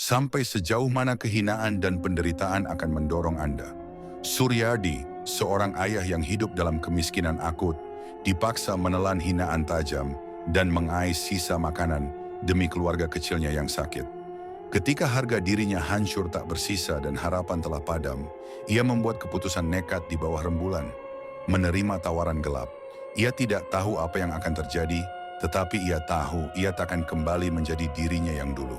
Sampai sejauh mana kehinaan dan penderitaan akan mendorong Anda? Suryadi, seorang ayah yang hidup dalam kemiskinan akut, dipaksa menelan hinaan tajam dan mengais sisa makanan demi keluarga kecilnya yang sakit. Ketika harga dirinya hancur tak bersisa dan harapan telah padam, ia membuat keputusan nekat di bawah rembulan, menerima tawaran gelap. Ia tidak tahu apa yang akan terjadi, tetapi ia tahu ia takkan kembali menjadi dirinya yang dulu.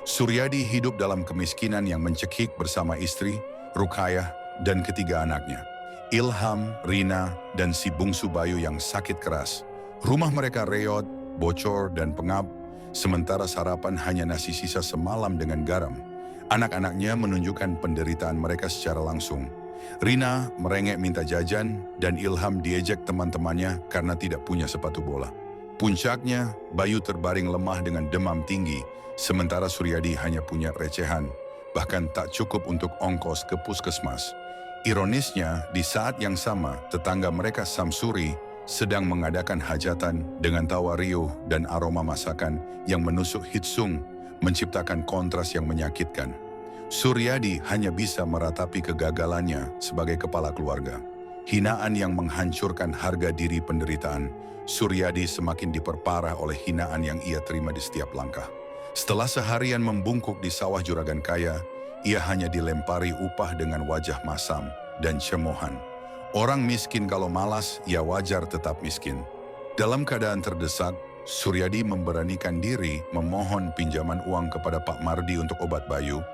Suryadi hidup dalam kemiskinan yang mencekik bersama istri, Ruqayyah, dan ketiga anaknya, Ilham, Rina, dan si bungsu Bayu yang sakit keras. Rumah mereka reot, bocor, dan pengap, sementara sarapan hanya nasi sisa semalam dengan garam. Anak-anaknya menunjukkan penderitaan mereka secara langsung. Rina merengek minta jajan, dan Ilham diejek teman-temannya karena tidak punya sepatu bola. Puncaknya, Bayu terbaring lemah dengan demam tinggi, sementara Suryadi hanya punya recehan, bahkan tak cukup untuk ongkos ke puskesmas. Ironisnya, di saat yang sama, tetangga mereka Samsuri sedang mengadakan hajatan dengan tawa riuh dan aroma masakan yang menusuk hitsung, menciptakan kontras yang menyakitkan. Suryadi hanya bisa meratapi kegagalannya sebagai kepala keluarga. Hinaan yang menghancurkan harga diri penderitaan, Suryadi semakin diperparah oleh hinaan yang ia terima di setiap langkah. Setelah seharian membungkuk di sawah juragan kaya, ia hanya dilempari upah dengan wajah masam dan cemoohan. Orang miskin kalau malas, ya wajar tetap miskin. Dalam keadaan terdesak, Suryadi memberanikan diri memohon pinjaman uang kepada Pak Mardi untuk obat Bayu,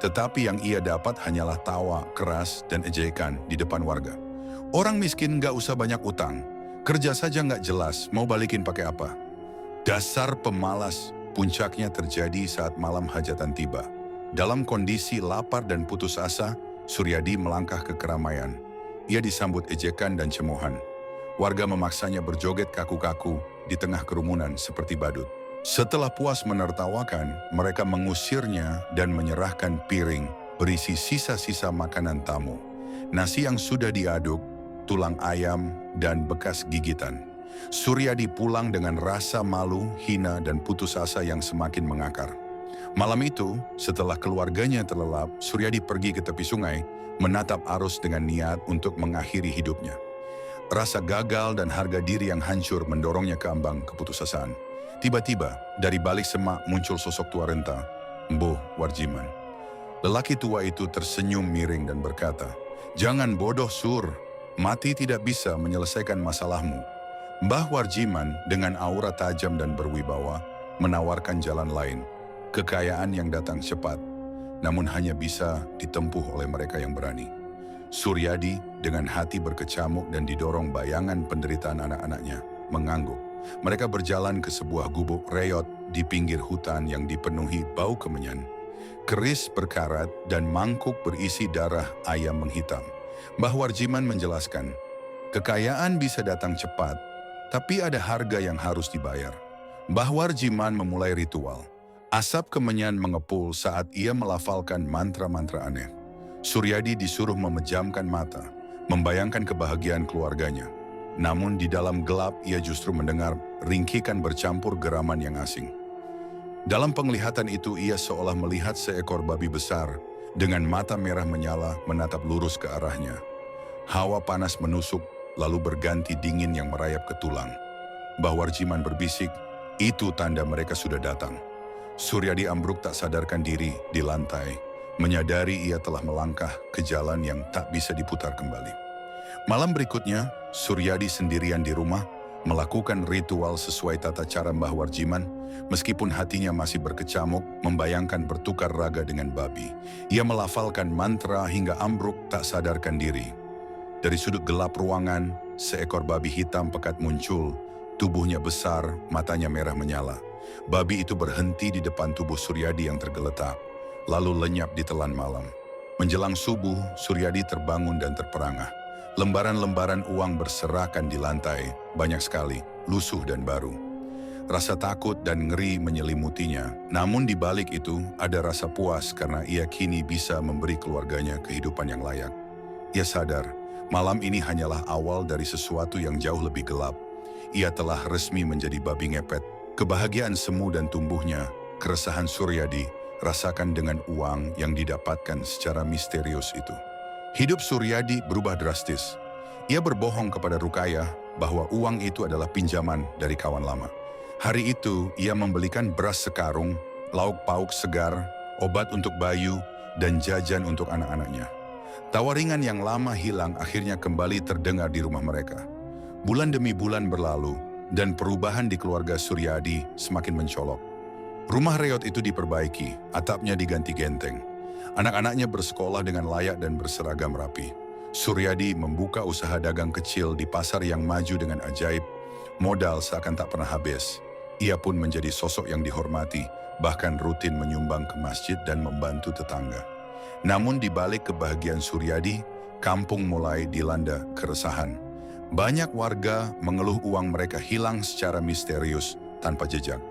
tetapi yang ia dapat hanyalah tawa keras dan ejekan di depan warga. Orang miskin gak usah banyak utang, kerja saja gak jelas, mau balikin pakai apa? Dasar pemalas. Puncaknya terjadi saat malam hajatan tiba. Dalam kondisi lapar dan putus asa, Suryadi melangkah ke keramaian. Ia disambut ejekan dan cemoohan. Warga memaksanya berjoget kaku-kaku di tengah kerumunan seperti badut. Setelah puas menertawakan, mereka mengusirnya dan menyerahkan piring berisi sisa-sisa makanan tamu. Nasi yang sudah diaduk, tulang ayam, dan bekas gigitan. Suryadi pulang dengan rasa malu, hina, dan putus asa yang semakin mengakar. Malam itu, setelah keluarganya terlelap, Suryadi pergi ke tepi sungai, menatap arus dengan niat untuk mengakhiri hidupnya. Rasa gagal dan harga diri yang hancur mendorongnya ke ambang keputusasaan. Tiba-tiba, dari balik semak muncul sosok tua renta, Mboh Warjiman. Lelaki tua itu tersenyum miring dan berkata, "Jangan bodoh, Sur. Mati tidak bisa menyelesaikan masalahmu." Mbah Warjiman dengan aura tajam dan berwibawa menawarkan jalan lain, kekayaan yang datang cepat, namun hanya bisa ditempuh oleh mereka yang berani. Suryadi dengan hati berkecamuk dan didorong bayangan penderitaan anak-anaknya, mengangguk. Mereka berjalan ke sebuah gubuk reot di pinggir hutan yang dipenuhi bau kemenyan. Keris berkarat dan mangkuk berisi darah ayam menghitam. Mbah Warjiman menjelaskan, kekayaan bisa datang cepat, tapi ada harga yang harus dibayar. Mbah Warjiman memulai ritual. Asap kemenyan mengepul saat ia melafalkan mantra-mantra aneh. Suryadi disuruh memejamkan mata, membayangkan kebahagiaan keluarganya. Namun di dalam gelap ia justru mendengar ringkikan bercampur geraman yang asing. Dalam penglihatan itu ia seolah melihat seekor babi besar dengan mata merah menyala menatap lurus ke arahnya. Hawa panas menusuk, lalu berganti dingin yang merayap ke tulang. Mbah Warjiman berbisik, itu tanda mereka sudah datang. Suryadi ambruk tak sadarkan diri di lantai, menyadari ia telah melangkah ke jalan yang tak bisa diputar kembali. Malam berikutnya, Suryadi sendirian di rumah, melakukan ritual sesuai tata cara Mbah Warjiman, meskipun hatinya masih berkecamuk, membayangkan bertukar raga dengan babi. Ia melafalkan mantra hingga ambruk tak sadarkan diri. Dari sudut gelap ruangan, seekor babi hitam pekat muncul, tubuhnya besar, matanya merah menyala. Babi itu berhenti di depan tubuh Suryadi yang tergeletak, lalu lenyap di telan malam. Menjelang subuh, Suryadi terbangun dan terperangah. Lembaran-lembaran uang berserakan di lantai, banyak sekali, lusuh dan baru. Rasa takut dan ngeri menyelimutinya, namun di balik itu ada rasa puas karena ia kini bisa memberi keluarganya kehidupan yang layak. Ia sadar, malam ini hanyalah awal dari sesuatu yang jauh lebih gelap. Ia telah resmi menjadi babi ngepet Kebahagiaan semu dan tumbuhnya, keresahan Suryadi, rasakan dengan uang yang didapatkan secara misterius itu. Hidup Suryadi berubah drastis. Ia berbohong kepada Rukayah bahwa uang itu adalah pinjaman dari kawan lama. Hari itu, ia membelikan beras sekarung, lauk pauk segar, obat untuk Bayu, dan jajan untuk anak-anaknya. Tawaringan yang lama hilang akhirnya kembali terdengar di rumah mereka. Bulan demi bulan berlalu, dan perubahan di keluarga Suryadi semakin mencolok. Rumah reot itu diperbaiki, atapnya diganti genteng. Anak-anaknya bersekolah dengan layak dan berseragam rapi. Suryadi membuka usaha dagang kecil di pasar yang maju dengan ajaib. Modal seakan tak pernah habis. Ia pun menjadi sosok yang dihormati, bahkan rutin menyumbang ke masjid dan membantu tetangga. Namun di balik kebahagiaan Suryadi, kampung mulai dilanda keresahan. Banyak warga mengeluh uang mereka hilang secara misterius tanpa jejak.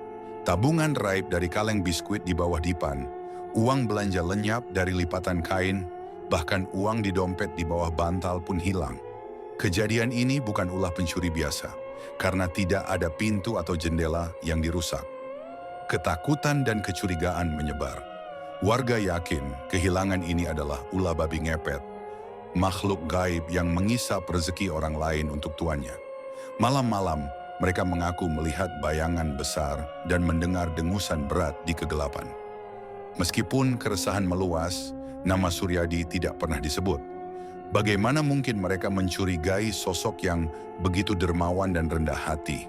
Tabungan raib dari kaleng biskuit di bawah dipan, uang belanja lenyap dari lipatan kain, bahkan uang di dompet di bawah bantal pun hilang. Kejadian ini bukan ulah pencuri biasa, karena tidak ada pintu atau jendela yang dirusak. Ketakutan dan kecurigaan menyebar. Warga yakin kehilangan ini adalah ulah babi ngepet, makhluk gaib yang mengisap rezeki orang lain untuk tuannya. Malam-malam, mereka mengaku melihat bayangan besar dan mendengar dengusan berat di kegelapan. Meskipun keresahan meluas, nama Suryadi tidak pernah disebut. Bagaimana mungkin mereka mencurigai sosok yang begitu dermawan dan rendah hati?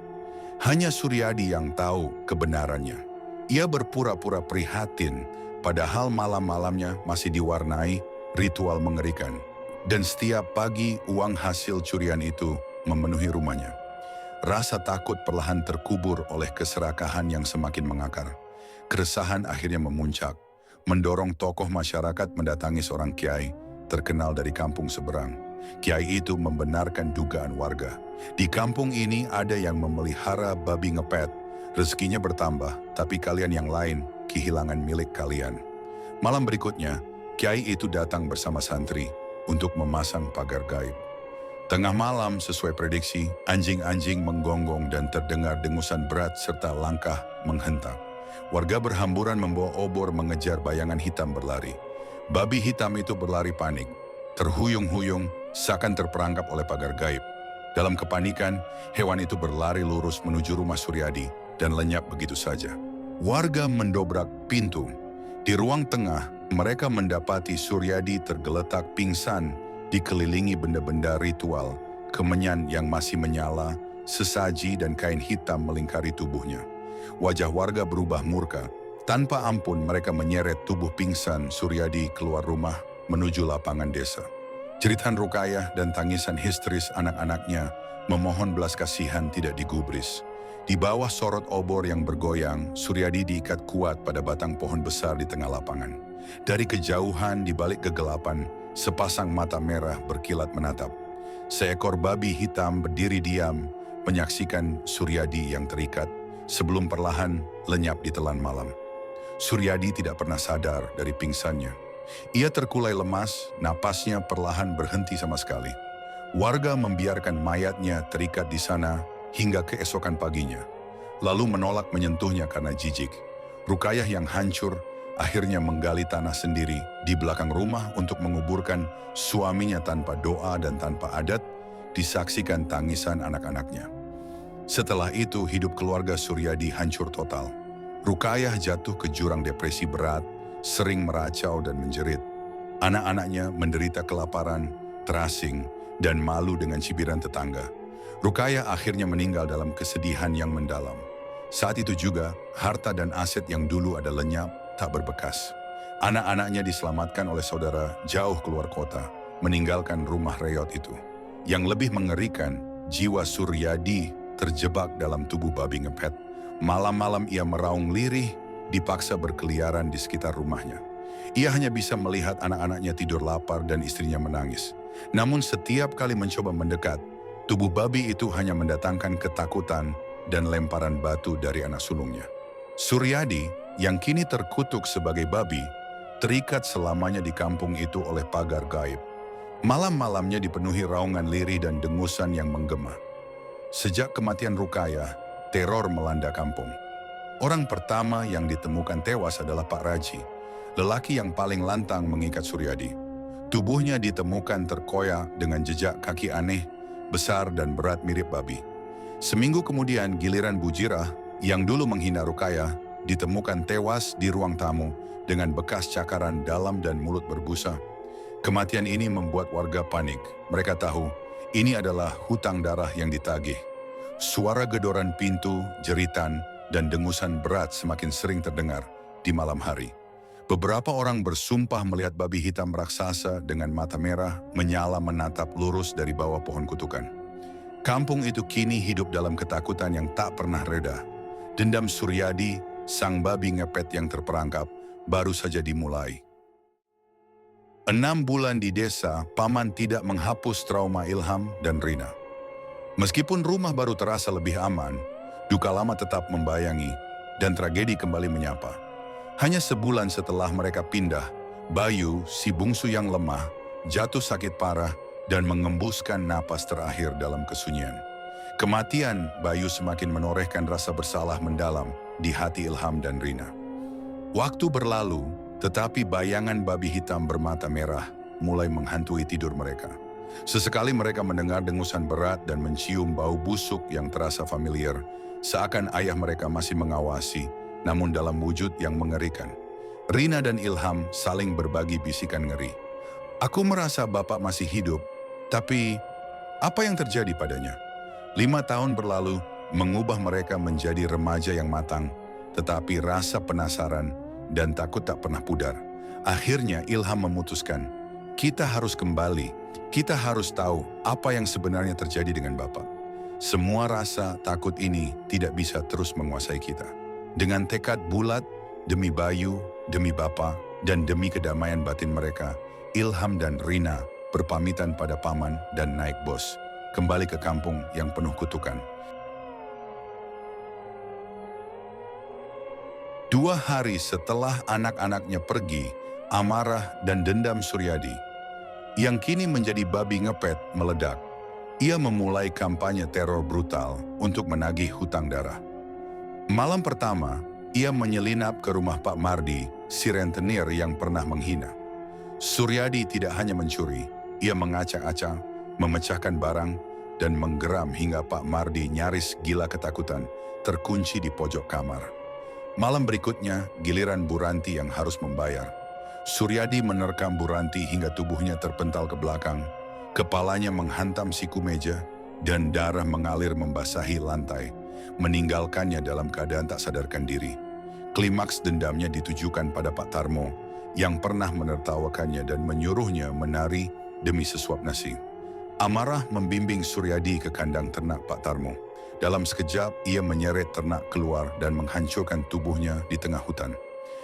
Hanya Suryadi yang tahu kebenarannya. Ia berpura-pura prihatin, padahal malam-malamnya masih diwarnai ritual mengerikan. Dan setiap pagi uang hasil curian itu memenuhi rumahnya. Rasa takut perlahan terkubur oleh keserakahan yang semakin mengakar. Keresahan akhirnya memuncak, mendorong tokoh masyarakat mendatangi seorang kiai terkenal dari kampung seberang. Kiai itu membenarkan dugaan warga. Di kampung ini ada yang memelihara babi ngepet. Rezekinya bertambah, tapi kalian yang lain kehilangan milik kalian. Malam berikutnya, kiai itu datang bersama santri untuk memasang pagar gaib. Tengah malam, sesuai prediksi, anjing-anjing menggonggong dan terdengar dengusan berat serta langkah menghentak. Warga berhamburan membawa obor mengejar bayangan hitam berlari. Babi hitam itu berlari panik, terhuyung-huyung, seakan terperangkap oleh pagar gaib. Dalam kepanikan, hewan itu berlari lurus menuju rumah Suryadi dan lenyap begitu saja. Warga mendobrak pintu. Di ruang tengah, mereka mendapati Suryadi tergeletak pingsan, dikelilingi benda-benda ritual, kemenyan yang masih menyala, sesaji dan kain hitam melingkari tubuhnya. Wajah warga berubah murka. Tanpa ampun mereka menyeret tubuh pingsan Suryadi keluar rumah menuju lapangan desa. Jeritan Rukayah dan tangisan histeris anak-anaknya memohon belas kasihan tidak digubris. Di bawah sorot obor yang bergoyang, Suryadi diikat kuat pada batang pohon besar di tengah lapangan. Dari kejauhan di balik kegelapan, sepasang mata merah berkilat menatap. Seekor babi hitam berdiri diam, menyaksikan Suryadi yang terikat, sebelum perlahan lenyap di telan malam. Suryadi tidak pernah sadar dari pingsannya. Ia terkulai lemas, napasnya perlahan berhenti sama sekali. Warga membiarkan mayatnya terikat di sana hingga keesokan paginya, lalu menolak menyentuhnya karena jijik. Rukayah yang hancur akhirnya menggali tanah sendiri di belakang rumah untuk menguburkan suaminya tanpa doa dan tanpa adat, disaksikan tangisan anak-anaknya. Setelah itu hidup keluarga Suryadi hancur total. Rukayah jatuh ke jurang depresi berat, sering meracau dan menjerit. Anak-anaknya menderita kelaparan, terasing, dan malu dengan cibiran tetangga. Rukayah akhirnya meninggal dalam kesedihan yang mendalam. Saat itu juga, harta dan aset yang dulu ada lenyap, tak berbekas. Anak-anaknya diselamatkan oleh saudara jauh keluar kota, meninggalkan rumah reot itu. Yang lebih mengerikan, jiwa Suryadi terjebak dalam tubuh babi ngepet. Malam-malam ia meraung lirih, dipaksa berkeliaran di sekitar rumahnya. Ia hanya bisa melihat anak-anaknya tidur lapar dan istrinya menangis. Namun setiap kali mencoba mendekat, tubuh babi itu hanya mendatangkan ketakutan dan lemparan batu dari anak sulungnya. Suryadi, yang kini terkutuk sebagai babi, terikat selamanya di kampung itu oleh pagar gaib. Malam-malamnya dipenuhi raungan lirih dan dengusan yang menggema. Sejak kematian Rukayah, teror melanda kampung. Orang pertama yang ditemukan tewas adalah Pak Raji, lelaki yang paling lantang mengikat Suryadi. Tubuhnya ditemukan terkoyak dengan jejak kaki aneh, besar dan berat mirip babi. Seminggu kemudian giliran Bu Jirah yang dulu menghina Rukayah ditemukan tewas di ruang tamu dengan bekas cakaran dalam dan mulut berbusa. Kematian ini membuat warga panik. Mereka tahu ini adalah hutang darah yang ditagih. Suara gedoran pintu, jeritan, dan dengusan berat semakin sering terdengar di malam hari. Beberapa orang bersumpah melihat babi hitam raksasa dengan mata merah menyala menatap lurus dari bawah pohon kutukan. Kampung itu kini hidup dalam ketakutan yang tak pernah reda. Dendam Suryadi, sang babi ngepet yang terperangkap, baru saja dimulai. 6 bulan di desa, Paman tidak menghapus trauma Ilham dan Rina. Meskipun rumah baru terasa lebih aman, duka lama tetap membayangi dan tragedi kembali menyapa. Hanya sebulan setelah mereka pindah, Bayu, si bungsu yang lemah, jatuh sakit parah dan mengembuskan napas terakhir dalam kesunyian. Kematian Bayu semakin menorehkan rasa bersalah mendalam di hati Ilham dan Rina. Waktu berlalu, tetapi bayangan babi hitam bermata merah mulai menghantui tidur mereka. Sesekali mereka mendengar dengusan berat dan mencium bau busuk yang terasa familiar, seakan ayah mereka masih mengawasi, namun dalam wujud yang mengerikan. Rina dan Ilham saling berbagi bisikan ngeri. Aku merasa bapak masih hidup, tapi apa yang terjadi padanya? 5 tahun berlalu, mengubah mereka menjadi remaja yang matang, tetapi rasa penasaran dan takut tak pernah pudar. Akhirnya Ilham memutuskan, kita harus kembali, kita harus tahu apa yang sebenarnya terjadi dengan bapak. Semua rasa takut ini tidak bisa terus menguasai kita. Dengan tekad bulat, demi Bayu, demi Bapa, dan demi kedamaian batin mereka, Ilham dan Rina berpamitan pada Paman dan naik bos, kembali ke kampung yang penuh kutukan. 2 hari setelah anak-anaknya pergi, amarah dan dendam Suryadi, yang kini menjadi babi ngepet, meledak. Ia memulai kampanye teror brutal untuk menagih hutang darah. Malam pertama, ia menyelinap ke rumah Pak Mardi, si rentenir yang pernah menghina. Suryadi tidak hanya mencuri, ia mengacak-acak, memecahkan barang, dan menggeram hingga Pak Mardi nyaris gila ketakutan, terkunci di pojok kamar. Malam berikutnya, giliran Bu Ranti yang harus membayar. Suryadi menerkam Bu Ranti hingga tubuhnya terpental ke belakang, kepalanya menghantam siku meja, dan darah mengalir membasahi lantai, meninggalkannya dalam keadaan tak sadarkan diri. Klimaks dendamnya ditujukan pada Pak Tarmo, yang pernah menertawakannya dan menyuruhnya menari demi sesuap nasi. Amarah membimbing Suryadi ke kandang ternak Pak Tarmo. Dalam sekejap, ia menyeret ternak keluar dan menghancurkan tubuhnya di tengah hutan.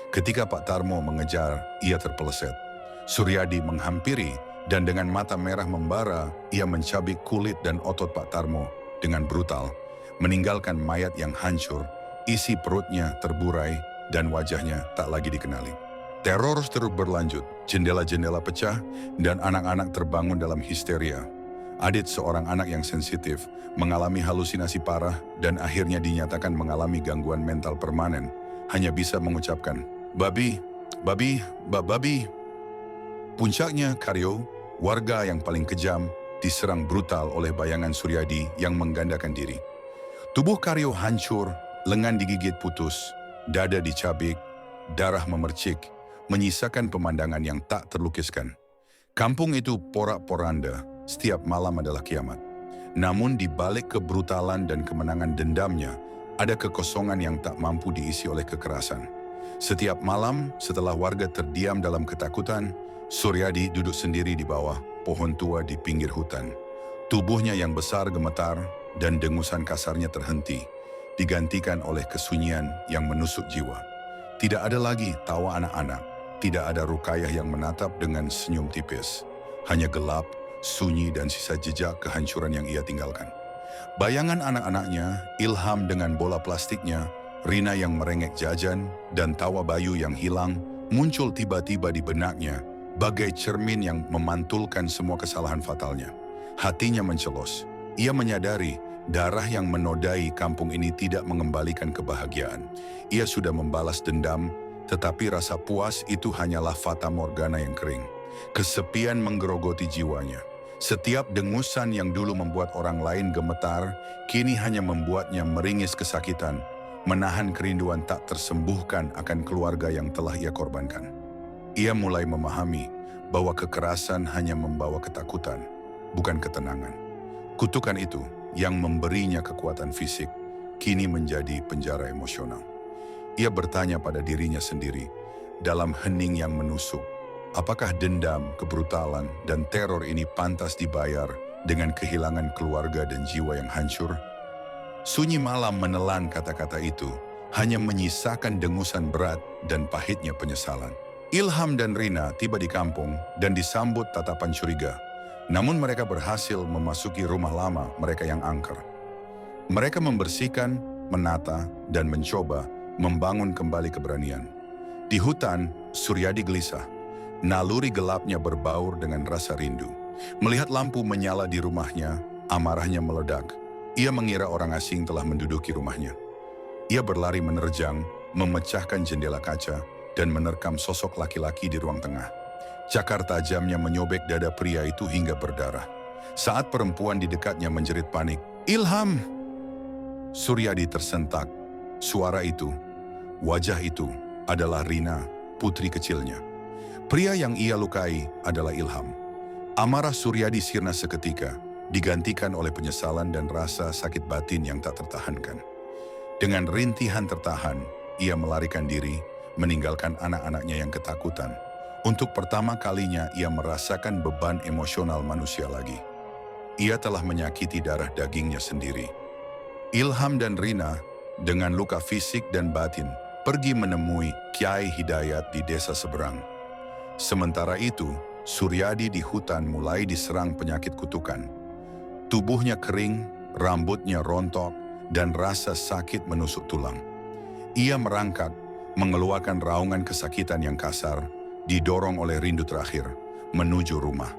Ketika Pak Tarmo mengejar, ia terpeleset. Suryadi menghampiri dan dengan mata merah membara, ia mencabik kulit dan otot Pak Tarmo dengan brutal, meninggalkan mayat yang hancur, isi perutnya terburai dan wajahnya tak lagi dikenali. Teror terus berlanjut, jendela-jendela pecah dan anak-anak terbangun dalam histeria. Adit, seorang anak yang sensitif, mengalami halusinasi parah dan akhirnya dinyatakan mengalami gangguan mental permanen. Hanya bisa mengucapkan, babi, babi, babi. Puncaknya, Karyo, warga yang paling kejam, diserang brutal oleh bayangan Suryadi yang menggandakan diri. Tubuh Karyo hancur, lengan digigit putus, dada dicabik, darah memercik, menyisakan pemandangan yang tak terlukiskan. Kampung itu porak-poranda, setiap malam adalah kiamat. Namun di balik kebrutalan dan kemenangan dendamnya, ada kekosongan yang tak mampu diisi oleh kekerasan. Setiap malam, setelah warga terdiam dalam ketakutan, Suryadi duduk sendiri di bawah pohon tua di pinggir hutan. Tubuhnya yang besar gemetar dan dengusan kasarnya terhenti, digantikan oleh kesunyian yang menusuk jiwa. Tidak ada lagi tawa anak-anak, tidak ada Rukayah yang menatap dengan senyum tipis. Hanya gelap, sunyi dan sisa jejak kehancuran yang ia tinggalkan. Bayangan anak-anaknya, Ilham dengan bola plastiknya, Rina yang merengek jajan, dan tawa Bayu yang hilang, muncul tiba-tiba di benaknya, bagai cermin yang memantulkan semua kesalahan fatalnya. Hatinya mencelos. Ia menyadari Darah yang menodai kampung ini tidak mengembalikan kebahagiaan. Ia sudah membalas dendam, tetapi rasa puas itu hanyalah fata morgana yang kering. Kesepian menggerogoti jiwanya. Setiap dengusan yang dulu membuat orang lain gemetar, kini hanya membuatnya meringis kesakitan, menahan kerinduan tak tersembuhkan akan keluarga yang telah ia korbankan. Ia mulai memahami bahwa kekerasan hanya membawa ketakutan, bukan ketenangan. Kutukan itu yang memberinya kekuatan fisik, kini menjadi penjara emosional. Ia bertanya pada dirinya sendiri, dalam hening yang menusuk, apakah dendam, kebrutalan, dan teror ini pantas dibayar dengan kehilangan keluarga dan jiwa yang hancur? Sunyi malam menelan kata-kata itu, hanya menyisakan dengusan berat dan pahitnya penyesalan. Ilham dan Rina tiba di kampung dan disambut tatapan curiga. Namun mereka berhasil memasuki rumah lama mereka yang angker. Mereka membersihkan, menata, dan mencoba membangun kembali keberanian. Di hutan, Suryadi gelisah. Naluri gelapnya berbaur dengan rasa rindu. Melihat lampu menyala di rumahnya, amarahnya meledak. Ia mengira orang asing telah menduduki rumahnya. Ia berlari menerjang, memecahkan jendela kaca, dan menerkam sosok laki-laki di ruang tengah. Cakar tajamnya menyobek dada pria itu hingga berdarah. Saat perempuan di dekatnya menjerit panik, "Ilham!" Suryadi tersentak. Suara itu, wajah itu adalah Rina, putri kecilnya. Pria yang ia lukai adalah Ilham. Amarah Suryadi sirna seketika, digantikan oleh penyesalan dan rasa sakit batin yang tak tertahankan. Dengan rintihan tertahan, ia melarikan diri, meninggalkan anak-anaknya yang ketakutan. Untuk pertama kalinya ia merasakan beban emosional manusia lagi. Ia telah menyakiti darah dagingnya sendiri. Ilham dan Rina, dengan luka fisik dan batin, pergi menemui Kyai Hidayat di desa seberang. Sementara itu, Suryadi di hutan mulai diserang penyakit kutukan. Tubuhnya kering, rambutnya rontok, dan rasa sakit menusuk tulang. Ia merangkak, mengeluarkan raungan kesakitan yang kasar, didorong oleh rindu terakhir, menuju rumah.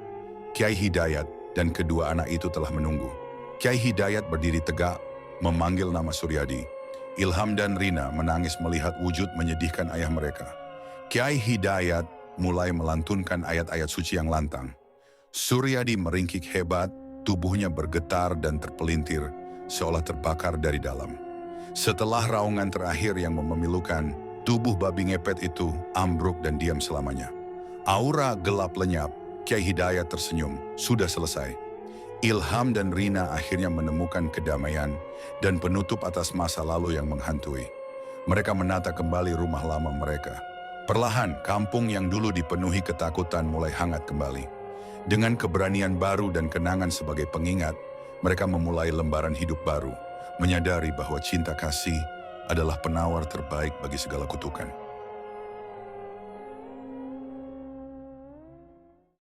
Kyai Hidayat dan kedua anak itu telah menunggu. Kyai Hidayat berdiri tegak, memanggil nama Suryadi. Ilham dan Rina menangis melihat wujud menyedihkan ayah mereka. Kyai Hidayat mulai melantunkan ayat-ayat suci yang lantang. Suryadi meringkik hebat, tubuhnya bergetar dan terpelintir, seolah terbakar dari dalam. Setelah raungan terakhir yang memilukan, tubuh babi ngepet itu ambruk dan diam selamanya. Aura gelap lenyap, Kyai Hidayat tersenyum, sudah selesai. Ilham dan Rina akhirnya menemukan kedamaian dan penutup atas masa lalu yang menghantui. Mereka menata kembali rumah lama mereka. Perlahan, kampung yang dulu dipenuhi ketakutan mulai hangat kembali. Dengan keberanian baru dan kenangan sebagai pengingat, mereka memulai lembaran hidup baru, menyadari bahwa cinta kasih adalah penawar terbaik bagi segala kutukan.